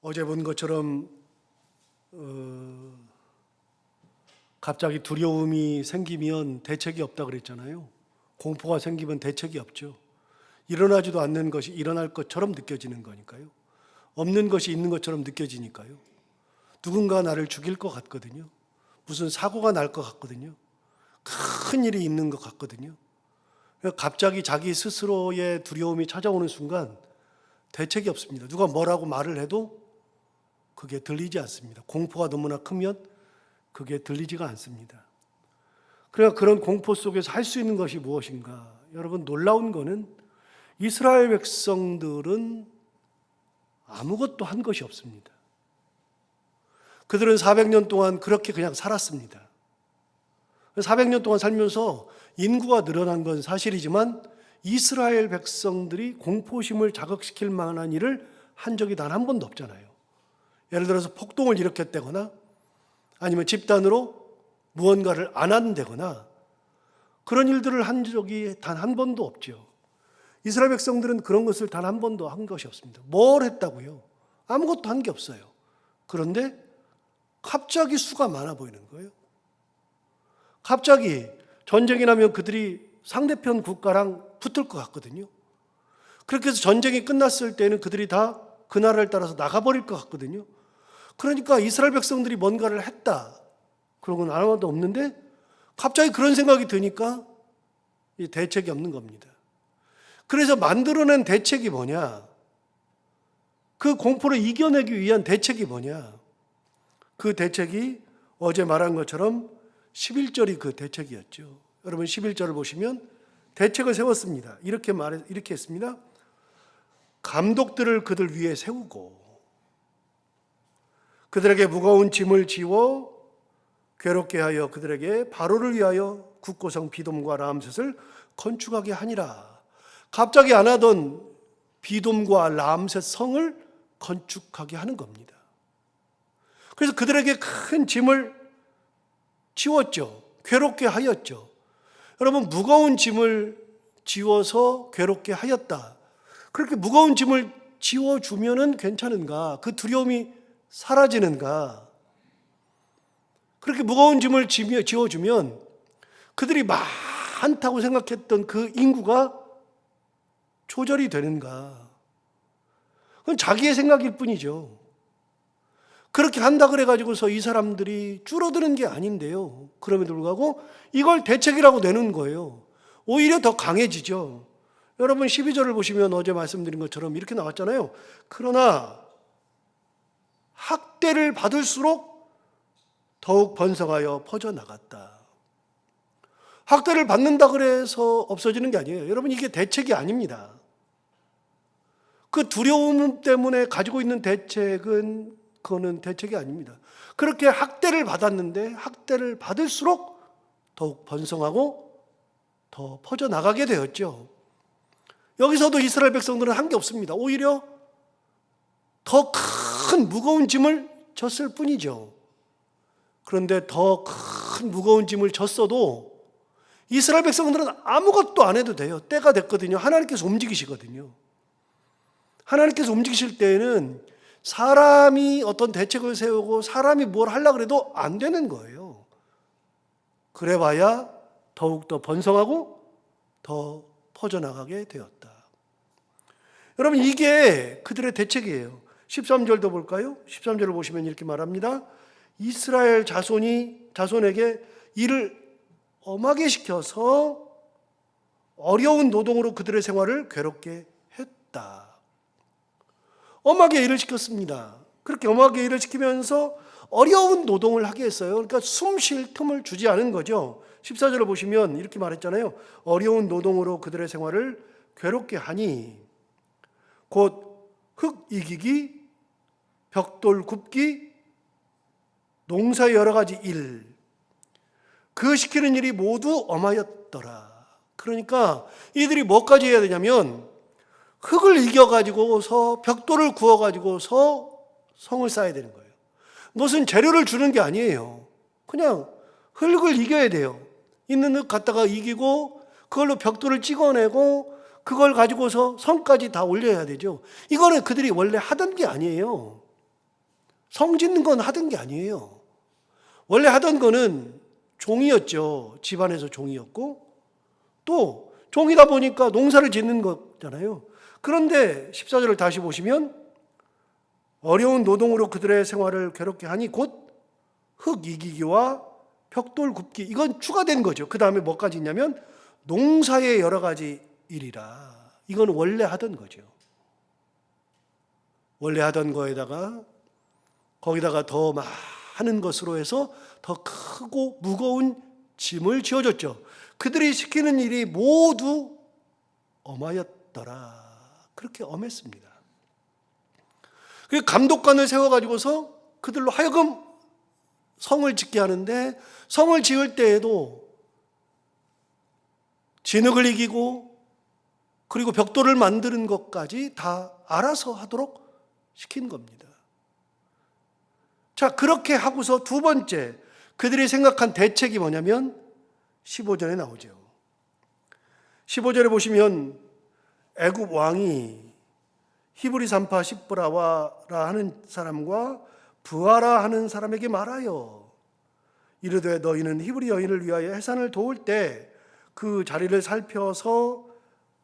어제 본 것처럼 갑자기 두려움이 생기면 대책이 없다 그랬잖아요. 공포가 생기면 대책이 없죠. 일어나지도 않는 것이 일어날 것처럼 느껴지는 거니까요. 없는 것이 있는 것처럼 느껴지니까요. 누군가 나를 죽일 것 같거든요. 무슨 사고가 날 것 같거든요. 큰 일이 있는 것 같거든요. 갑자기 자기 스스로의 두려움이 찾아오는 순간 대책이 없습니다. 누가 뭐라고 말을 해도 그게 들리지 않습니다. 공포가 너무나 크면 그게 들리지가 않습니다. 그러니까 그런 공포 속에서 할 수 있는 것이 무엇인가? 여러분, 놀라운 거는 이스라엘 백성들은 아무것도 한 것이 없습니다. 그들은 400년 동안 그렇게 그냥 살았습니다. 400년 동안 살면서 인구가 늘어난 건 사실이지만 이스라엘 백성들이 공포심을 자극시킬 만한 일을 한 적이 단 한 번도 없잖아요. 예를 들어서 폭동을 일으켰다거나 아니면 집단으로 무언가를 안 한다거나 그런 일들을 한 적이 단 한 번도 없죠. 이스라엘 백성들은 그런 것을 단 한 번도 한 것이 없습니다. 뭘 했다고요? 아무것도 한 게 없어요. 그런데 갑자기 수가 많아 보이는 거예요. 갑자기 전쟁이 나면 그들이 상대편 국가랑 붙을 것 같거든요. 그렇게 해서 전쟁이 끝났을 때는 그들이 다 그 나라를 따라서 나가버릴 것 같거든요. 그러니까 이스라엘 백성들이 뭔가를 했다. 그런 건 아무것도 없는데 갑자기 그런 생각이 드니까 대책이 없는 겁니다. 그래서 만들어낸 대책이 뭐냐? 그 공포를 이겨내기 위한 대책이 뭐냐? 그 대책이 어제 말한 것처럼 11절이 그 대책이었죠. 여러분 11절을 보시면 대책을 세웠습니다. 이렇게 했습니다. 감독들을 그들 위에 세우고 그들에게 무거운 짐을 지워 괴롭게 하여 그들에게 바로를 위하여 국고성 비돔과 람셋을 건축하게 하니라. 갑자기 안 하던 비돔과 람셋 성을 건축하게 하는 겁니다. 그래서 그들에게 큰 짐을 지웠죠. 괴롭게 하였죠. 여러분, 무거운 짐을 지워서 괴롭게 하였다. 그렇게 무거운 짐을 지워주면은 괜찮은가? 그 두려움이 사라지는가? 그렇게 무거운 짐을 지워주면 그들이 많다고 생각했던 그 인구가 조절이 되는가? 그건 자기의 생각일 뿐이죠. 그렇게 한다 그래가지고서 이 사람들이 줄어드는 게 아닌데요. 그럼에도 불구하고 이걸 대책이라고 내는 거예요. 오히려 더 강해지죠. 여러분 12절을 보시면 어제 말씀드린 것처럼 이렇게 나왔잖아요. 그러나 학대를 받을수록 더욱 번성하여 퍼져나갔다. 학대를 받는다 그래서 없어지는 게 아니에요. 여러분 이게 대책이 아닙니다. 그 두려움 때문에 가지고 있는 대책은 그거는 대책이 아닙니다. 그렇게 학대를 받았는데 학대를 받을수록 더욱 번성하고 더 퍼져나가게 되었죠. 여기서도 이스라엘 백성들은 한 게 없습니다. 오히려 더 큰 무거운 짐을 졌을 뿐이죠. 그런데 더 큰 무거운 짐을 졌어도 이스라엘 백성들은 아무것도 안 해도 돼요. 때가 됐거든요. 하나님께서 움직이시거든요. 하나님께서 움직이실 때에는 사람이 어떤 대책을 세우고 사람이 뭘 하려고 해도 안 되는 거예요. 그래봐야 더욱더 번성하고 더 퍼져나가게 되었다. 여러분 이게 그들의 대책이에요. 13절도 볼까요? 13절을 보시면 이렇게 말합니다. 이스라엘 자손에게 이를 엄하게 시켜서 어려운 노동으로 그들의 생활을 괴롭게 했다. 엄하게 일을 시켰습니다. 그렇게 엄하게 일을 시키면서 어려운 노동을 하게 했어요. 그러니까 숨 쉴 틈을 주지 않은 거죠. 14절을 보시면 이렇게 말했잖아요. 어려운 노동으로 그들의 생활을 괴롭게 하니 곧 흙 이기기, 벽돌 굽기, 농사의 여러 가지 일, 그 시키는 일이 모두 엄하였더라. 그러니까 이들이 뭐까지 해야 되냐면 흙을 이겨가지고서 벽돌을 구워가지고서 성을 쌓아야 되는 거예요. 무슨 재료를 주는 게 아니에요. 그냥 흙을 이겨야 돼요. 있는 흙 갖다가 이기고 그걸로 벽돌을 찍어내고 그걸 가지고서 성까지 다 올려야 되죠. 이거는 그들이 원래 하던 게 아니에요. 성 짓는 건 하던 게 아니에요. 원래 하던 거는 종이었죠. 집안에서 종이었고, 또 종이다 보니까 농사를 짓는 거잖아요. 그런데 14절을 다시 보시면 어려운 노동으로 그들의 생활을 괴롭게 하니 곧 흙 이기기와 벽돌 굽기, 이건 추가된 거죠. 그 다음에 뭐까지 있냐면 농사의 여러 가지 일이라. 이건 원래 하던 거죠. 원래 하던 거에다가 거기다가 더 많은 것으로 해서 더 크고 무거운 짐을 지어줬죠. 그들이 시키는 일이 모두 엄하였더라. 그렇게 엄했습니다. 그 감독관을 세워가지고서 그들로 하여금 성을 짓게 하는데, 성을 지을 때에도 진흙을 이기고 그리고 벽돌을 만드는 것까지 다 알아서 하도록 시킨 겁니다. 자, 그렇게 하고서 두 번째 그들이 생각한 대책이 뭐냐면 15절에 나오죠. 15절에 보시면 애굽 왕이 히브리 산파 십브라와라 하는 사람과 부하라 하는 사람에게 말하여 이르되 너희는 히브리 여인을 위하여 해산을 도울 때 그 자리를 살펴서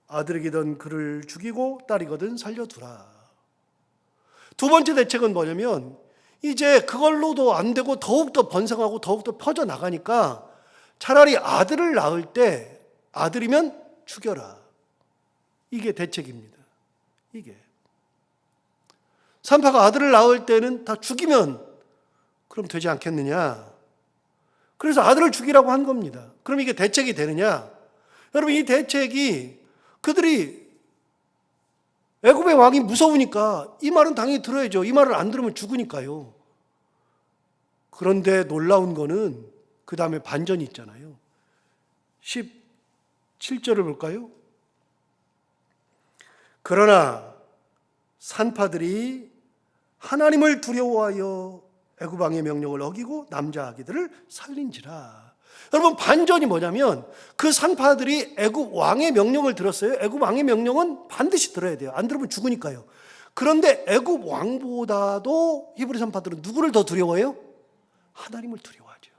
아들이거든 그를 죽이고 딸이거든 살려두라. 두 번째 대책은 뭐냐면 이제 그걸로도 안 되고 더욱더 번성하고 더욱더 퍼져나가니까 차라리 아들을 낳을 때 아들이면 죽여라. 이게 대책입니다. 이게 산파가 아들을 낳을 때는 다 죽이면 그럼 되지 않겠느냐. 그래서 아들을 죽이라고 한 겁니다. 그럼 이게 대책이 되느냐? 여러분, 이 대책이 그들이 애굽의 왕이 무서우니까 이 말은 당연히 들어야죠. 이 말을 안 들으면 죽으니까요. 그런데 놀라운 거는 그 다음에 반전이 있잖아요. 17절을 볼까요? 그러나 산파들이 하나님을 두려워하여 애굽 왕의 명령을 어기고 남자 아기들을 살린지라. 여러분, 반전이 뭐냐면 그 산파들이 애굽 왕의 명령을 들었어요. 애굽 왕의 명령은 반드시 들어야 돼요. 안 들으면 죽으니까요. 그런데 애굽 왕보다도 히브리 산파들은 누구를 더 두려워해요? 하나님을 두려워하죠.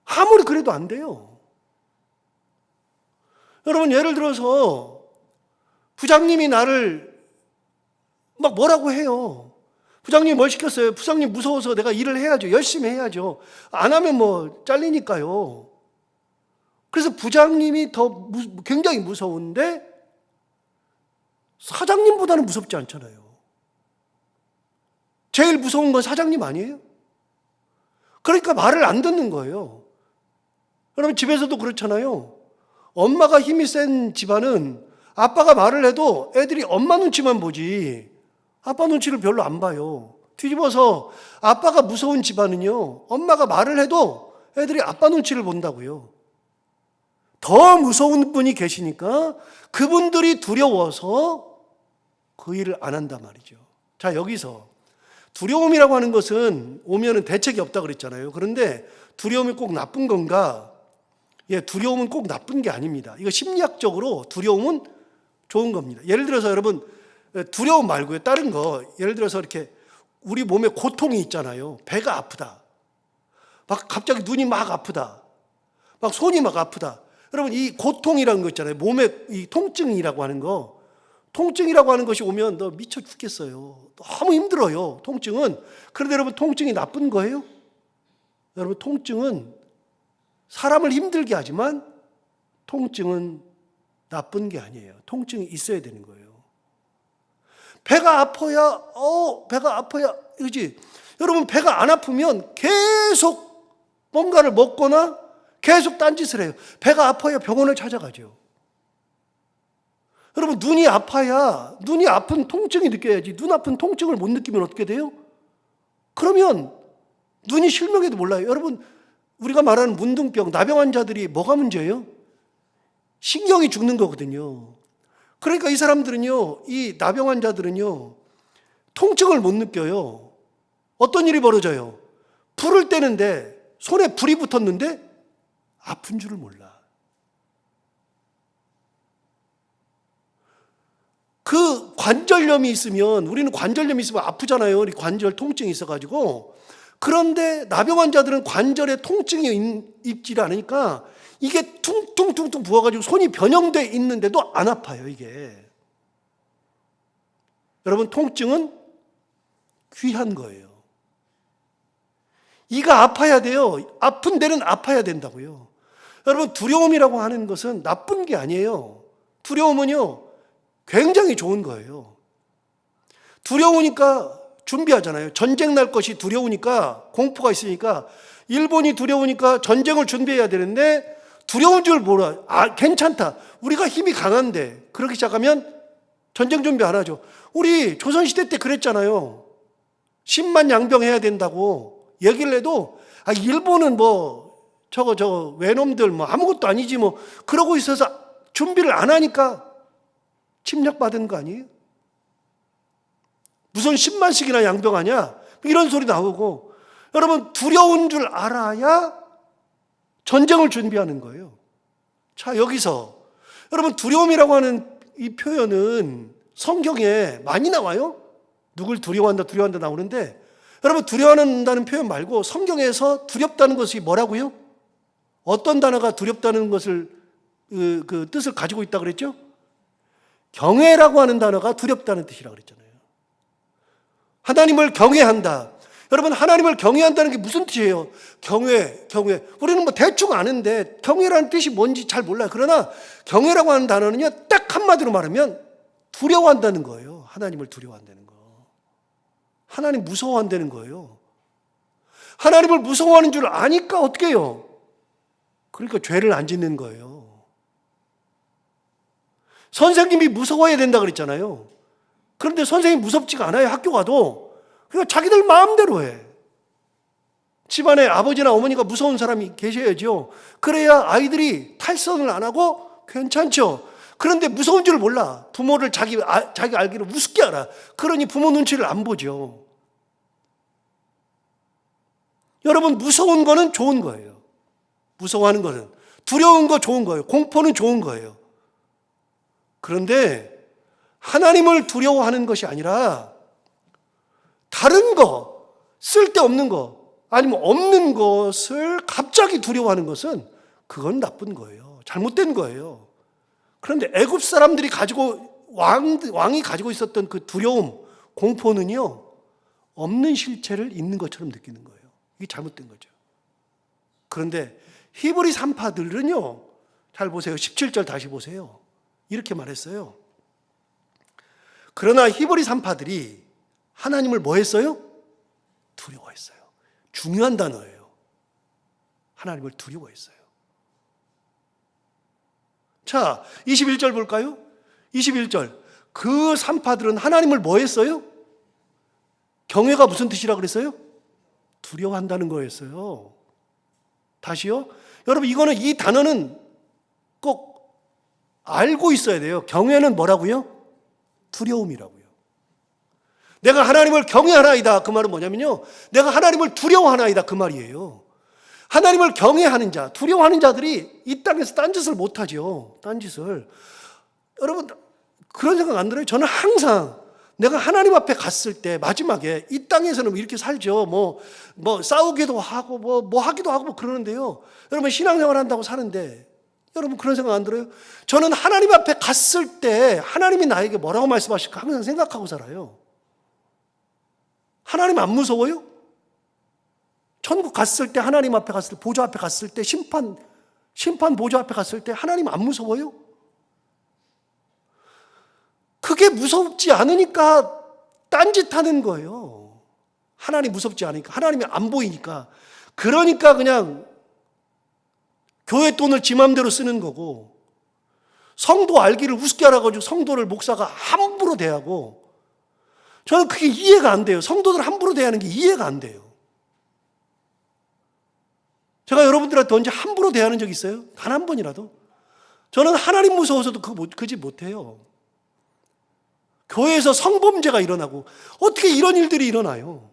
아무리 그래도 안 돼요. 여러분, 예를 들어서 부장님이 나를 막 뭐라고 해요. 부장님이 뭘 시켰어요? 부장님 무서워서 내가 일을 해야죠. 열심히 해야죠. 안 하면 뭐 잘리니까요. 그래서 부장님이 더 굉장히 무서운데 사장님보다는 무섭지 않잖아요. 제일 무서운 건 사장님 아니에요? 그러니까 말을 안 듣는 거예요. 여러분, 집에서도 그렇잖아요. 엄마가 힘이 센 집안은 아빠가 말을 해도 애들이 엄마 눈치만 보지 아빠 눈치를 별로 안 봐요. 뒤집어서 아빠가 무서운 집안은요, 엄마가 말을 해도 애들이 아빠 눈치를 본다고요. 더 무서운 분이 계시니까 그분들이 두려워서 그 일을 안 한단 말이죠. 자, 여기서 두려움이라고 하는 것은 오면은 대책이 없다 그랬잖아요. 그런데 두려움이 꼭 나쁜 건가? 예, 두려움은 꼭 나쁜 게 아닙니다. 이거 심리학적으로 두려움은 좋은 겁니다. 예를 들어서 여러분, 두려움 말고요, 다른 거, 예를 들어서 이렇게 우리 몸에 고통이 있잖아요. 배가 아프다. 막 갑자기 눈이 막 아프다. 막 손이 막 아프다. 여러분, 이 고통이라는 거 있잖아요. 몸에 이 통증이라고 하는 거. 통증이라고 하는 것이 오면 너 미쳐 죽겠어요. 너무 힘들어요, 통증은. 그런데 여러분, 통증이 나쁜 거예요? 여러분, 통증은 사람을 힘들게 하지만 통증은 나쁜 게 아니에요. 통증이 있어야 되는 거예요. 배가 아파야, 배가 아파야, 그지? 여러분, 배가 안 아프면 계속 뭔가를 먹거나 계속 딴짓을 해요. 배가 아파야 병원을 찾아가죠. 여러분, 눈이 아파야 눈이 아픈 통증이 느껴야지. 눈 아픈 통증을 못 느끼면 어떻게 돼요? 그러면 눈이 실명해도 몰라요. 여러분, 우리가 말하는 문둥병, 나병 환자들이 뭐가 문제예요? 신경이 죽는 거거든요. 그러니까 이 사람들은요, 이 나병 환자들은요, 통증을 못 느껴요. 어떤 일이 벌어져요? 불을 떼는데 손에 불이 붙었는데 아픈 줄을 몰라. 그 관절염이 있으면, 우리는 관절염이 있으면 아프잖아요. 우리 관절 통증이 있어가지고. 그런데 나병 환자들은 관절에 통증이 있지 않으니까 이게 퉁퉁퉁퉁 부어가지고 손이 변형돼 있는데도 안 아파요, 이게. 여러분, 통증은 귀한 거예요. 이가 아파야 돼요. 아픈 데는 아파야 된다고요. 여러분, 두려움이라고 하는 것은 나쁜 게 아니에요. 두려움은요, 굉장히 좋은 거예요. 두려우니까 준비하잖아요. 전쟁 날 것이 두려우니까, 공포가 있으니까, 일본이 두려우니까 전쟁을 준비해야 되는데, 두려운 줄 몰라. 괜찮다. 우리가 힘이 강한데, 그렇게 시작하면 전쟁 준비 안 하죠. 우리 조선시대 때 그랬잖아요. 10만 양병해야 된다고 얘기를 해도, 일본은 저거 외놈들 아무것도 아니지 그러고 있어서 준비를 안 하니까 침략받은 거 아니에요? 무슨 10만씩이나 양병하냐? 이런 소리 나오고. 여러분, 두려운 줄 알아야 전쟁을 준비하는 거예요. 자, 여기서 여러분, 두려움이라고 하는 이 표현은 성경에 많이 나와요. 누굴 두려워한다 나오는데, 여러분, 두려워한다는 표현 말고 성경에서 두렵다는 것이 뭐라고요? 어떤 단어가 두렵다는 것을 그 뜻을 가지고 있다고 그랬죠? 경외라고 하는 단어가 두렵다는 뜻이라고 그랬잖아요. 하나님을 경외한다. 여러분, 하나님을 경외한다는 게 무슨 뜻이에요? 경외. 우리는 대충 아는데 경외라는 뜻이 뭔지 잘 몰라요. 그러나 경외라고 하는 단어는요, 딱 한마디로 말하면 두려워한다는 거예요. 하나님을 두려워한다는 거. 하나님 무서워한다는 거예요. 하나님을 무서워하는 줄 아니까 어떻게 해요? 그러니까 죄를 안 짓는 거예요. 선생님이 무서워야 된다 그랬잖아요. 그런데 선생님이 무섭지가 않아요. 학교 가도. 그러니까 자기들 마음대로 해. 집안에 아버지나 어머니가 무서운 사람이 계셔야죠. 그래야 아이들이 탈선을 안 하고 괜찮죠. 그런데 무서운 줄 몰라. 부모를 자기 알기로 우습게 알아. 그러니 부모 눈치를 안 보죠. 여러분, 무서운 거는 좋은 거예요. 무서워하는 거는. 두려운 거 좋은 거예요. 공포는 좋은 거예요. 그런데 하나님을 두려워하는 것이 아니라 다른 거, 쓸데없는 거, 아니면 없는 것을 갑자기 두려워하는 것은 그건 나쁜 거예요. 잘못된 거예요. 그런데 애굽 사람들이 왕이 가지고 있었던 그 두려움, 공포는요, 없는 실체를 있는 것처럼 느끼는 거예요. 이게 잘못된 거죠. 그런데 히브리 산파들은요, 잘 보세요. 17절 다시 보세요. 이렇게 말했어요. 그러나 히브리 산파들이 하나님을 뭐 했어요? 두려워했어요. 중요한 단어예요. 하나님을 두려워했어요. 자, 21절 볼까요? 21절. 그 산파들은 하나님을 뭐 했어요? 경외가 무슨 뜻이라 그랬어요? 두려워한다는 거였어요. 다시요. 여러분, 이 단어는 꼭 알고 있어야 돼요. 경외는 뭐라고요? 두려움이라고요. 내가 하나님을 경외하나이다. 그 말은 뭐냐면요, 내가 하나님을 두려워하나이다. 그 말이에요. 하나님을 경외하는 자, 두려워하는 자들이 이 땅에서 딴짓을 못하죠. 딴짓을. 여러분, 그런 생각 안 들어요? 저는 항상 내가 하나님 앞에 갔을 때 마지막에 이 땅에서는 이렇게 살죠. 싸우기도 하고 뭐 하기도 하고 그러는데요. 여러분, 신앙생활 한다고 사는데 여러분, 그런 생각 안 들어요? 저는 하나님 앞에 갔을 때 하나님이 나에게 뭐라고 말씀하실까 항상 생각하고 살아요. 하나님 안 무서워요? 천국 갔을 때, 하나님 앞에 갔을 때, 보좌 앞에 갔을 때, 심판 보좌 앞에 갔을 때 하나님 안 무서워요? 그게 무섭지 않으니까 딴짓하는 거예요. 하나님 무섭지 않으니까, 하나님이 안 보이니까. 그러니까 그냥 교회 돈을 지 맘대로 쓰는 거고, 성도 알기를 우습게 알아가지고 성도를 목사가 함부로 대하고, 저는 그게 이해가 안 돼요. 성도들 함부로 대하는 게 이해가 안 돼요. 제가 여러분들한테 언제 함부로 대하는 적 있어요? 단 한 번이라도? 저는 하나님 무서워서도 그 짓 못해요. 교회에서 성범죄가 일어나고 어떻게 이런 일들이 일어나요?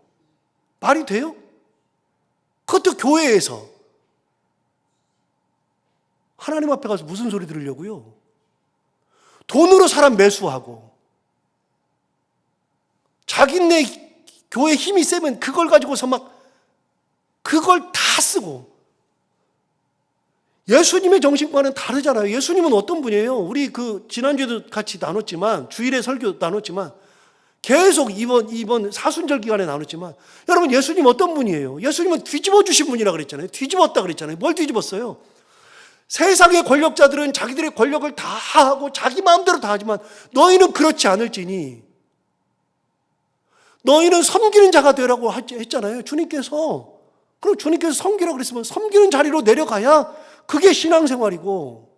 말이 돼요? 그것도 교회에서. 하나님 앞에 가서 무슨 소리 들으려고요? 돈으로 사람 매수하고, 자기네 교회 힘이 세면 그걸 가지고서 막 그걸 다 쓰고, 예수님의 정신과는 다르잖아요. 예수님은 어떤 분이에요? 우리 지난주에도 같이 나눴지만, 주일에 설교 나눴지만, 계속 이번 사순절 기간에 나눴지만, 여러분 예수님 어떤 분이에요? 예수님은 뒤집어 주신 분이라 그랬잖아요. 뒤집었다 그랬잖아요. 뭘 뒤집었어요? 세상의 권력자들은 자기들의 권력을 다 하고 자기 마음대로 다 하지만 너희는 그렇지 않을지니 너희는 섬기는 자가 되라고 했잖아요. 주님께서. 그럼 주님께서 섬기라고 그랬으면 섬기는 자리로 내려가야 그게 신앙생활이고,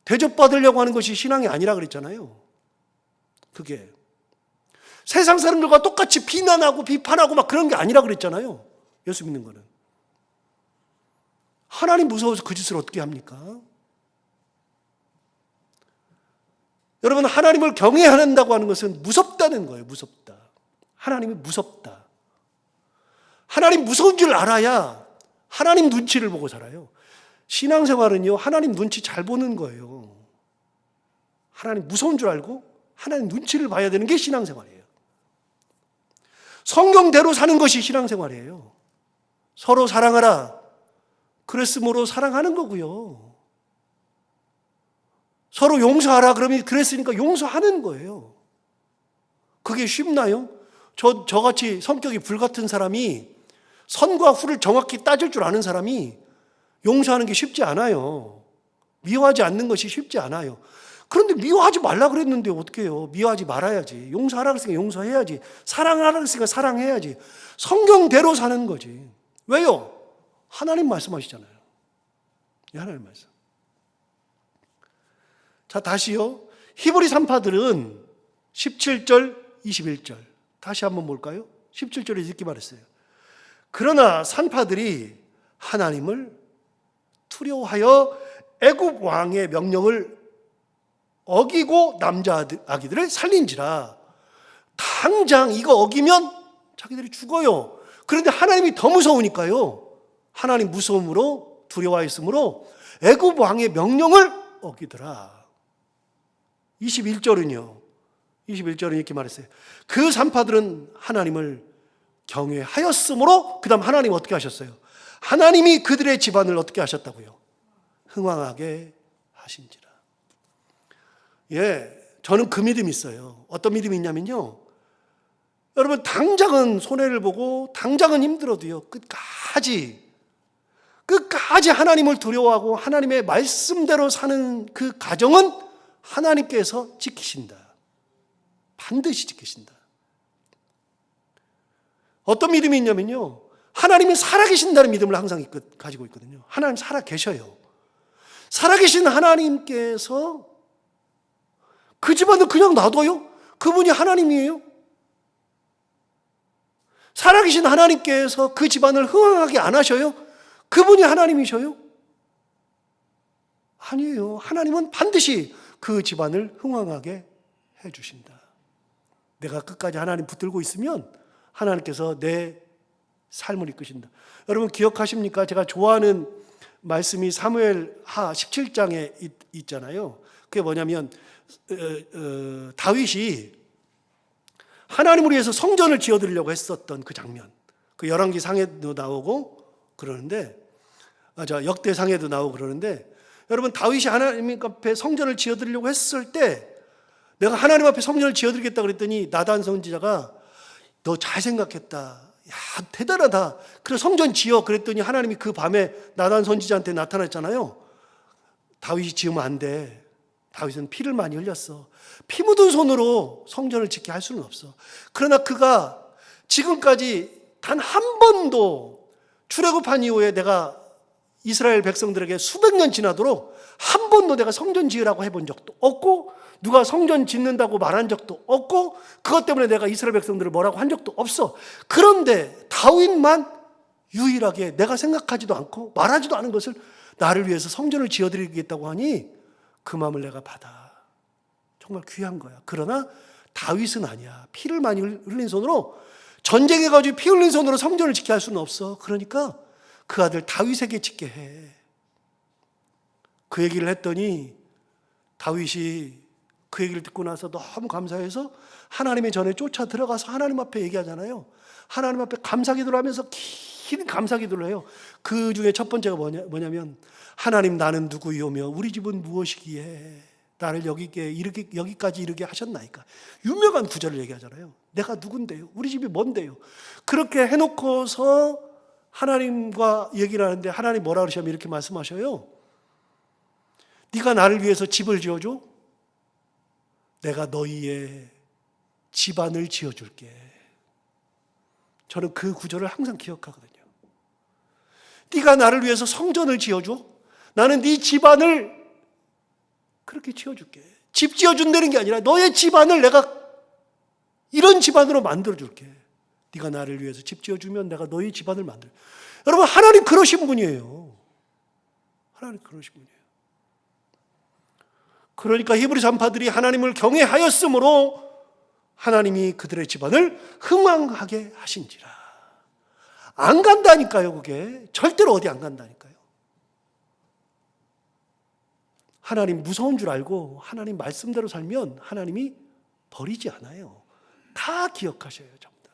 대접받으려고 하는 것이 신앙이 아니라 그랬잖아요. 그게 세상 사람들과 똑같이 비난하고 비판하고 막 그런 게 아니라 그랬잖아요. 예수 믿는 거는. 하나님 무서워서 그 짓을 어떻게 합니까? 여러분, 하나님을 경외해야 한다고 하는 것은 무섭다는 거예요. 무섭다. 하나님이 무섭다. 하나님 무서운 줄 알아야 하나님 눈치를 보고 살아요. 신앙생활은요, 하나님 눈치 잘 보는 거예요. 하나님 무서운 줄 알고 하나님 눈치를 봐야 되는 게 신앙생활이에요. 성경대로 사는 것이 신앙생활이에요. 서로 사랑하라. 그랬으므로 사랑하는 거고요. 서로 용서하라. 그러면 그랬으니까 용서하는 거예요. 그게 쉽나요? 저같이 성격이 불같은 사람이, 선과 후를 정확히 따질 줄 아는 사람이 용서하는 게 쉽지 않아요. 미워하지 않는 것이 쉽지 않아요. 그런데 미워하지 말라 그랬는데 어떻게 해요? 미워하지 말아야지. 용서하라 그랬으니까 용서해야지. 사랑하라 그랬으니까 사랑해야지. 성경대로 사는 거지. 왜요? 하나님 말씀하시잖아요. 하나님 말씀. 자, 다시요. 히브리 산파들은 17절, 21절. 다시 한번 볼까요? 17절에 이렇게 말했어요. 그러나 산파들이 하나님을 두려워하여 애굽 왕의 명령을 어기고 남자 아기들을 살린지라. 당장 이거 어기면 자기들이 죽어요. 그런데 하나님이 더 무서우니까요. 하나님 무서움으로, 두려워했으므로 애굽 왕의 명령을 어기더라. 21절은 이렇게 말했어요. 그 산파들은 하나님을 경외하였으므로, 그 다음 하나님 어떻게 하셨어요? 하나님이 그들의 집안을 어떻게 하셨다고요? 흥왕하게 하신지라. 예, 저는 그 믿음이 있어요. 어떤 믿음이 있냐면요, 여러분 당장은 손해를 보고 당장은 힘들어도요, 끝까지 하나님을 두려워하고 하나님의 말씀대로 사는 그 가정은 하나님께서 지키신다. 반드시 지키신다. 어떤 믿음이 있냐면요, 하나님이 살아계신다는 믿음을 항상 가지고 있거든요. 하나님 살아계셔요. 살아계신 하나님께서 그 집안을 그냥 놔둬요? 그분이 하나님이에요? 살아계신 하나님께서 그 집안을 흥황하게 안 하셔요? 그분이 하나님이셔요? 아니에요. 하나님은 반드시 그 집안을 흥황하게 해주신다. 내가 끝까지 하나님 붙들고 있으면 하나님께서 내 삶을 이끄신다. 여러분 기억하십니까? 제가 좋아하는 말씀이 사무엘하 17장에 있잖아요. 그게 뭐냐면 다윗이 하나님을 위해서 성전을 지어드리려고 했었던 그 장면, 그 열왕기상에도 나오고 그러는데, 역대상에도 나오고 그러는데, 여러분 다윗이 하나님 앞에 성전을 지어드리려고 했을 때, 내가 하나님 앞에 성전을 지어드리겠다 그랬더니 나단 선지자가 너 잘 생각했다, 야 대단하다, 그래 성전 지어 그랬더니 하나님이 그 밤에 나단 선지자한테 나타났잖아요. 다윗이 지으면 안 돼. 다윗은 피를 많이 흘렸어. 피 묻은 손으로 성전을 짓게 할 수는 없어. 그러나 그가 지금까지 단 한 번도 출애굽한 이후에 내가 이스라엘 백성들에게 수백 년 지나도록 한 번도 내가 성전 지으라고 해본 적도 없고, 누가 성전 짓는다고 말한 적도 없고, 그것 때문에 내가 이스라엘 백성들을 뭐라고 한 적도 없어. 그런데 다윗만 유일하게 내가 생각하지도 않고 말하지도 않은 것을 나를 위해서 성전을 지어드리겠다고 하니 그 마음을 내가 받아. 정말 귀한 거야. 그러나 다윗은 아니야. 피를 많이 흘린 손으로, 전쟁해가지고 피 흘린 손으로 성전을 짓게 할 수는 없어. 그러니까 그 아들 다윗에게 짓게 해. 그 얘기를 했더니 다윗이 그 얘기를 듣고 나서 너무 감사해서 하나님의 전에 쫓아 들어가서 하나님 앞에 얘기하잖아요. 하나님 앞에 감사기도를 하면서 긴 감사기도를 해요. 그 중에 첫 번째가 뭐냐면 하나님, 나는 누구이오며 우리 집은 무엇이기에 나를 여기까지 이르게 하셨나이까. 유명한 구절을 얘기하잖아요. 내가 누군데요? 우리 집이 뭔데요? 그렇게 해놓고서 하나님과 얘기를 하는데 하나님 뭐라 그러시냐면 이렇게 말씀하셔요. 네가 나를 위해서 집을 지어줘? 내가 너희의 집안을 지어줄게. 저는 그 구절을 항상 기억하거든요. 네가 나를 위해서 성전을 지어줘? 나는 네 집안을 그렇게 지어줄게. 집 지어준다는 게 아니라 너의 집안을 내가 이런 집안으로 만들어줄게. 네가 나를 위해서 집 지어주면 내가 너희 집안을 만들어. 여러분, 하나님 그러신 분이에요. 하나님 그러신 분이에요. 그러니까 히브리 산파들이 하나님을 경외하였으므로 하나님이 그들의 집안을 흥왕하게 하신지라. 안 간다니까요, 그게. 절대로 어디 안 간다니까요. 하나님 무서운 줄 알고 하나님 말씀대로 살면 하나님이 버리지 않아요. 다 기억하셔요, 전부 다.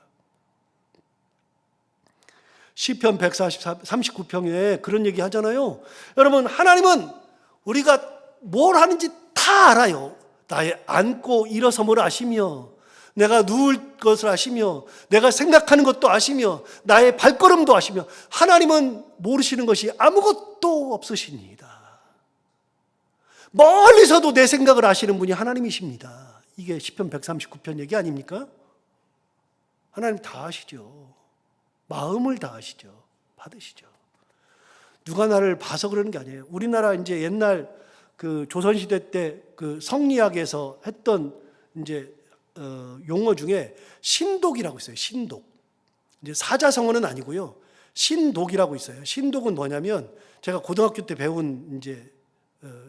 시편 139편에 그런 얘기 하잖아요. 여러분, 하나님은 우리가 뭘 하는지 다 알아요. 나의 앉고 일어섬을 아시며 내가 누울 것을 아시며 내가 생각하는 것도 아시며 나의 발걸음도 아시며 하나님은 모르시는 것이 아무것도 없으십니다. 멀리서도 내 생각을 아시는 분이 하나님이십니다. 이게 시편 139편 얘기 아닙니까? 하나님 다 아시죠. 마음을 다 아시죠. 받으시죠. 누가 나를 봐서 그러는 게 아니에요. 우리나라 이제 옛날 그 조선시대 때 그 성리학에서 했던 이제 용어 중에 신독이라고 있어요. 신독. 이제 사자성어는 아니고요. 신독이라고 있어요. 신독은 뭐냐면 제가 고등학교 때 배운 이제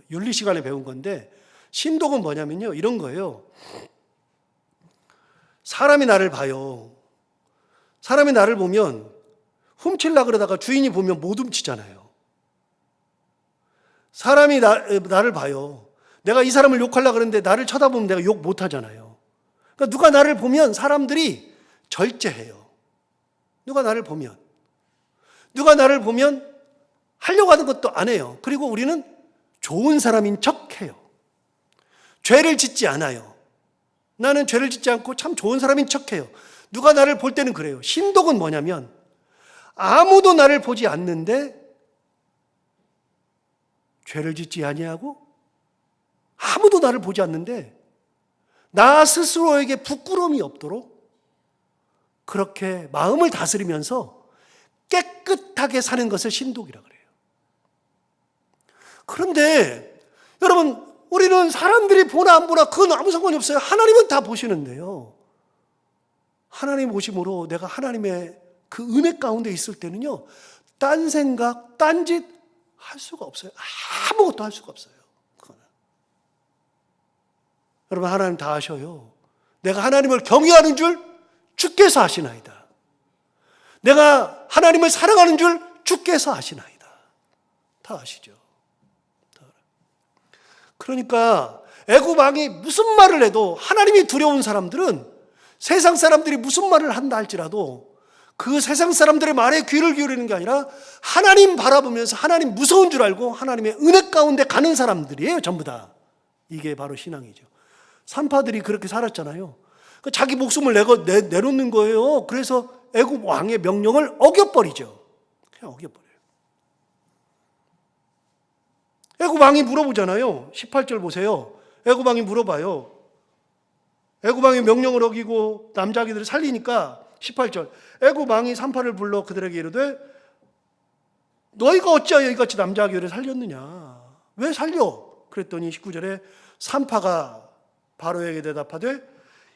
윤리 시간에 배운 건데 신독은 뭐냐면요. 이런 거예요. 사람이 나를 봐요. 사람이 나를 보면 훔치려고 그러다가 주인이 보면 못 훔치잖아요. 사람이 나를 봐요. 내가 이 사람을 욕하려고 그러는데 나를 쳐다보면 내가 욕 못 하잖아요. 그러니까 누가 나를 보면 사람들이 절제해요. 누가 나를 보면 하려고 하는 것도 안 해요. 그리고 우리는 좋은 사람인 척해요. 죄를 짓지 않아요. 나는 죄를 짓지 않고 참 좋은 사람인 척해요. 누가 나를 볼 때는 그래요. 신독은 뭐냐면 아무도 나를 보지 않는데 죄를 짓지 아니하고 아무도 나를 보지 않는데 나 스스로에게 부끄러움이 없도록 그렇게 마음을 다스리면서 깨끗하게 사는 것을 신독이라고 그래요. 그런데 여러분, 우리는 사람들이 보나 안 보나 그건 아무 상관이 없어요. 하나님은 다 보시는데요. 하나님 보심으로 내가 하나님의 그 은혜 가운데 있을 때는요, 딴 생각, 딴짓 할 수가 없어요. 아무것도 할 수가 없어요. 그거는. 여러분, 하나님 다 아셔요. 내가 하나님을 경외하는 줄 주께서 아시나이다. 내가 하나님을 사랑하는 줄 주께서 아시나이다. 다 아시죠. 그러니까 애굽 왕이 무슨 말을 해도 하나님이 두려운 사람들은 세상 사람들이 무슨 말을 한다 할지라도 그 세상 사람들의 말에 귀를 기울이는 게 아니라 하나님 바라보면서 하나님 무서운 줄 알고 하나님의 은혜 가운데 가는 사람들이에요. 전부 다. 이게 바로 신앙이죠. 산파들이 그렇게 살았잖아요. 자기 목숨을 내놓는 거예요. 그래서 애굽 왕의 명령을 어겨버리죠. 그냥 어겨버려요. 애굽 왕이 물어보잖아요. 18절 보세요. 애굽 왕이 물어봐요. 애굽 왕이 명령을 어기고 남자아기들을 살리니까 18절. 애굽 왕이 산파를 불러 그들에게 이르되 너희가 어찌하여 이같이 남자아기들을 살렸느냐? 왜 살려? 그랬더니 19절에 산파가 바로에게 대답하되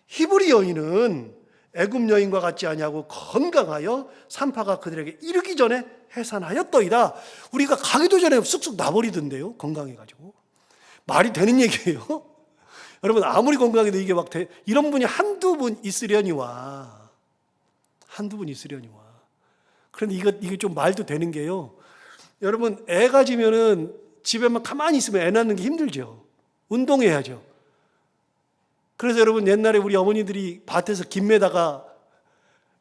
히브리 여인은 애굽 여인과 같지 아니하고 건강하여 산파가 그들에게 이르기 전에 해산하였더이다. 우리가 가기도 전에 쑥쑥 나버리던데요. 건강해가지고. 말이 되는 얘기예요. 여러분, 아무리 건강해도 이게 막 이런 분이 한두 분 있으려니와. 그런데 이게 좀 말도 되는 게요. 여러분, 애 가지면은 집에만 가만히 있으면 애 낳는 게 힘들죠. 운동해야죠. 그래서 여러분 옛날에 우리 어머니들이 밭에서 김매다가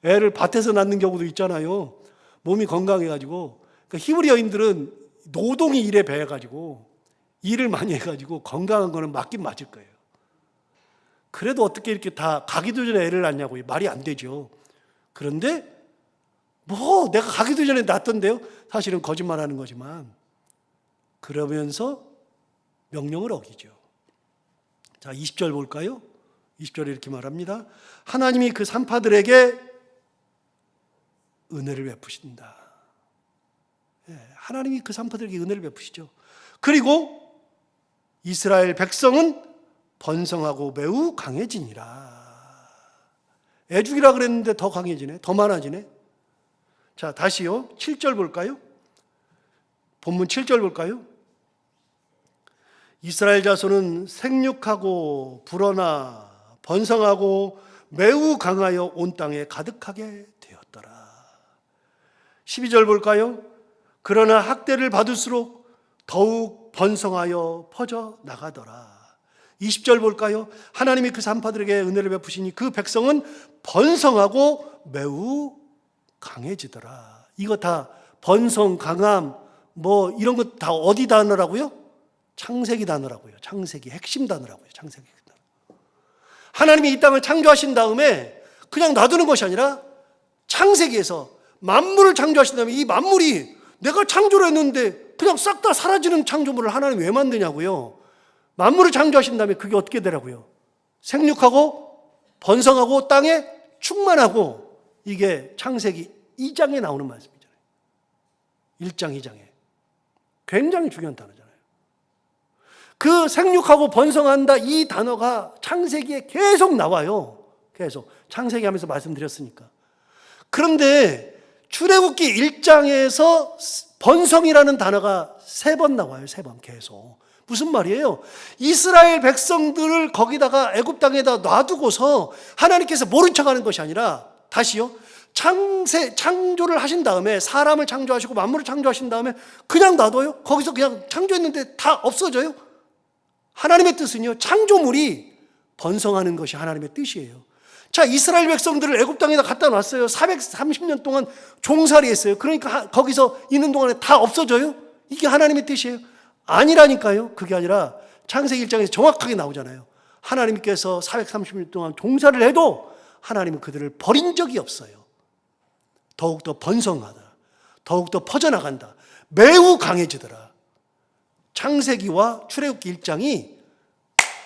애를 밭에서 낳는 경우도 있잖아요. 몸이 건강해가지고. 그러니까 히브리 여인들은 노동이 일에 배해가지고 일을 많이 해가지고 건강한 거는 맞긴 맞을 거예요. 그래도 어떻게 이렇게 다 가기도 전에 애를 낳냐고요. 말이 안 되죠. 그런데 뭐 내가 가기도 전에 낳던데요. 사실은 거짓말하는 거지만 그러면서 명령을 어기죠. 자, 20절 볼까요? 20절에 이렇게 말합니다. 하나님이 그 산파들에게 은혜를 베푸신다. 하나님이 그 산파들에게 은혜를 베푸시죠. 그리고 이스라엘 백성은 번성하고 매우 강해지니라. 애죽이라 그랬는데 더 강해지네. 더 많아지네. 자, 다시요. 7절 볼까요? 본문 7절 볼까요? 이스라엘 자손은 생육하고 불어나 번성하고 매우 강하여 온 땅에 가득하게 되었더라. 12절 볼까요? 그러나 학대를 받을수록 더욱 번성하여 퍼져 나가더라. 20절 볼까요? 하나님이 그 산파들에게 은혜를 베푸시니 그 백성은 번성하고 매우 강해지더라. 이거 다 번성, 강함, 뭐 이런 것 다 어디 단어라고요? 창세기 단어라고요. 창세기 핵심 단어라고요. 창세기 단어. 하나님이 이 땅을 창조하신 다음에 그냥 놔두는 것이 아니라 창세기에서 만물을 창조하신 다음에 이 만물이 내가 창조를 했는데 그냥 싹 다 사라지는 창조물을 하나님 왜 만드냐고요. 만물을 창조하신 다음에 그게 어떻게 되라고요? 생육하고 번성하고 땅에 충만하고, 이게 창세기 2장에 나오는 말씀이잖아요. 1장 2장에. 굉장히 중요한 단어잖아요. 그 생육하고 번성한다 이 단어가 창세기에 계속 나와요. 계속 창세기 하면서 말씀드렸으니까. 그런데 출애굽기 1장에서 번성이라는 단어가 3번 나와요. 3번 계속. 무슨 말이에요? 이스라엘 백성들을 거기다가 애굽 땅에다 놔두고서 하나님께서 모른 척하는 것이 아니라, 다시요, 창조를 하신 다음에 사람을 창조하시고 만물을 창조하신 다음에 그냥 놔둬요? 거기서 그냥 창조했는데 다 없어져요? 하나님의 뜻은요, 창조물이 번성하는 것이 하나님의 뜻이에요. 자, 이스라엘 백성들을 애굽 땅에다 갖다 놨어요. 430년 동안 종살이 했어요. 그러니까 거기서 있는 동안에 다 없어져요? 이게 하나님의 뜻이에요? 아니라니까요. 그게 아니라 창세기 1장에서 정확하게 나오잖아요. 하나님께서 430년 동안 종살이를 해도 하나님은 그들을 버린 적이 없어요. 더욱더 번성하다. 더욱더 퍼져나간다. 매우 강해지더라. 창세기와 출애굽기 1장이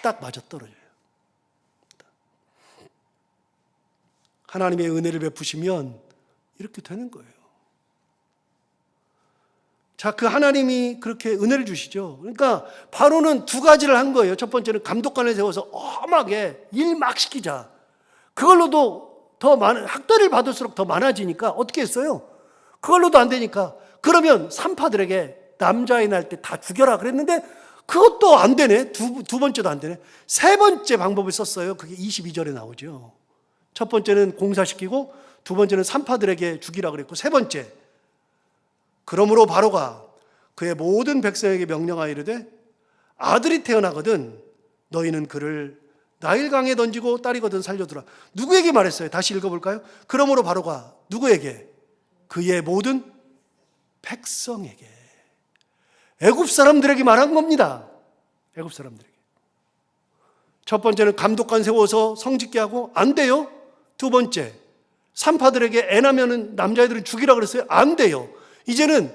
딱 맞아떨어져요. 하나님의 은혜를 베푸시면 이렇게 되는 거예요. 자, 그 하나님이 그렇게 은혜를 주시죠. 그러니까 바로는 2가지를 한 거예요. 첫 번째는 감독관을 세워서 엄하게 일 막 시키자. 그걸로도 더 많은, 학대를 받을수록 더 많아지니까 어떻게 했어요? 그걸로도 안 되니까 그러면 산파들에게 남자애 낳을 때 다 죽여라 그랬는데 그것도 안 되네. 두 번째도 안 되네. 3번째 방법을 썼어요. 그게 22절에 나오죠. 첫 번째는 공사시키고, 2번째는 산파들에게 죽이라 그랬고, 3번째, 그러므로 바로가 그의 모든 백성에게 명령하여 이르되 아들이 태어나거든 너희는 그를 나일강에 던지고 딸이거든 살려두라. 누구에게 말했어요? 다시 읽어볼까요? 그러므로 바로가 누구에게? 그의 모든 백성에게. 애굽 사람들에게 말한 겁니다. 애굽 사람들에게. 첫 번째는 감독관 세워서 성짓게 하고, 안 돼요. 2번째, 산파들에게 애 나면은 남자애들은 죽이라 그랬어요. 안 돼요. 이제는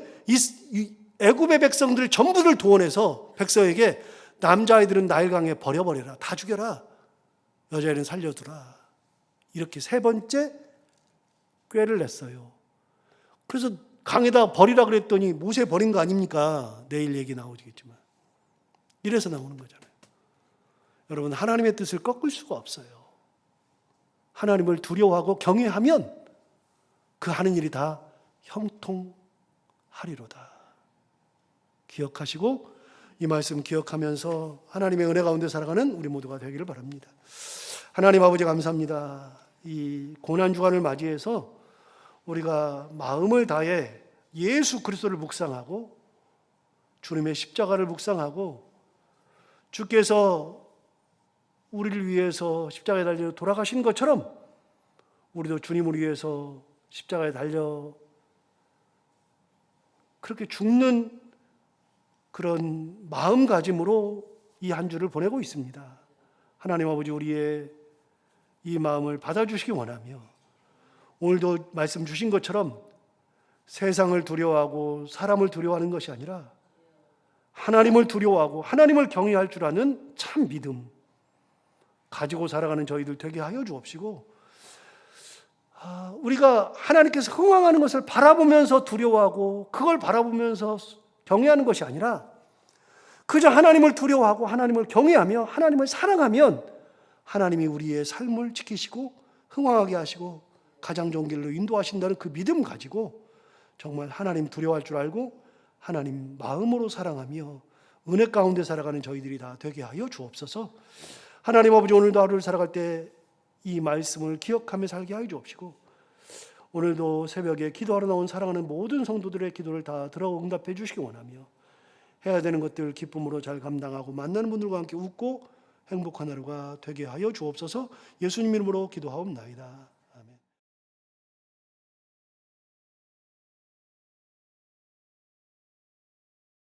애굽의 백성들 전부를 동원해서 백성에게 남자아이들은 나일강에 버려버려라. 다 죽여라. 여자애는 살려두라. 이렇게 3번째 꾀를 냈어요. 그래서 강에다 버리라 그랬더니 모세 버린 거 아닙니까? 내일 얘기 나오겠지만. 이래서 나오는 거잖아요. 여러분, 하나님의 뜻을 꺾을 수가 없어요. 하나님을 두려워하고 경외하면 그 하는 일이 다 형통하리로다. 기억하시고 이 말씀 기억하면서 하나님의 은혜 가운데 살아가는 우리 모두가 되기를 바랍니다. 하나님 아버지 감사합니다. 이 고난주간을 맞이해서 우리가 마음을 다해 예수 그리스도를 묵상하고 주님의 십자가를 묵상하고 주께서 우리를 위해서 십자가에 달려 돌아가신 것처럼 우리도 주님을 위해서 십자가에 달려 그렇게 죽는 그런 마음가짐으로 이 한 주를 보내고 있습니다. 하나님 아버지, 우리의 이 마음을 받아주시기 원하며 오늘도 말씀 주신 것처럼 세상을 두려워하고 사람을 두려워하는 것이 아니라 하나님을 두려워하고 하나님을 경외할 줄 아는 참 믿음 가지고 살아가는 저희들 되게 하여 주옵시고, 우리가 하나님께서 흥황하는 것을 바라보면서 두려워하고 그걸 바라보면서 경외하는 것이 아니라 그저 하나님을 두려워하고 하나님을 경외하며 하나님을 사랑하면 하나님이 우리의 삶을 지키시고 흥황하게 하시고 가장 좋은 길로 인도하신다는 그 믿음 가지고 정말 하나님 두려워할 줄 알고 하나님 마음으로 사랑하며 은혜 가운데 살아가는 저희들이 다 되게 하여 주옵소서. 하나님 아버지, 오늘도 하루를 살아갈 때 이 말씀을 기억하며 살게 하여 주옵시고, 오늘도 새벽에 기도하러 나온 사랑하는 모든 성도들의 기도를 다 들어 응답해 주시기 원하며 해야 되는 것들 기쁨으로 잘 감당하고 만나는 분들과 함께 웃고 행복한 하루가 되게 하여 주옵소서. 예수님 이름으로 기도하옵나이다.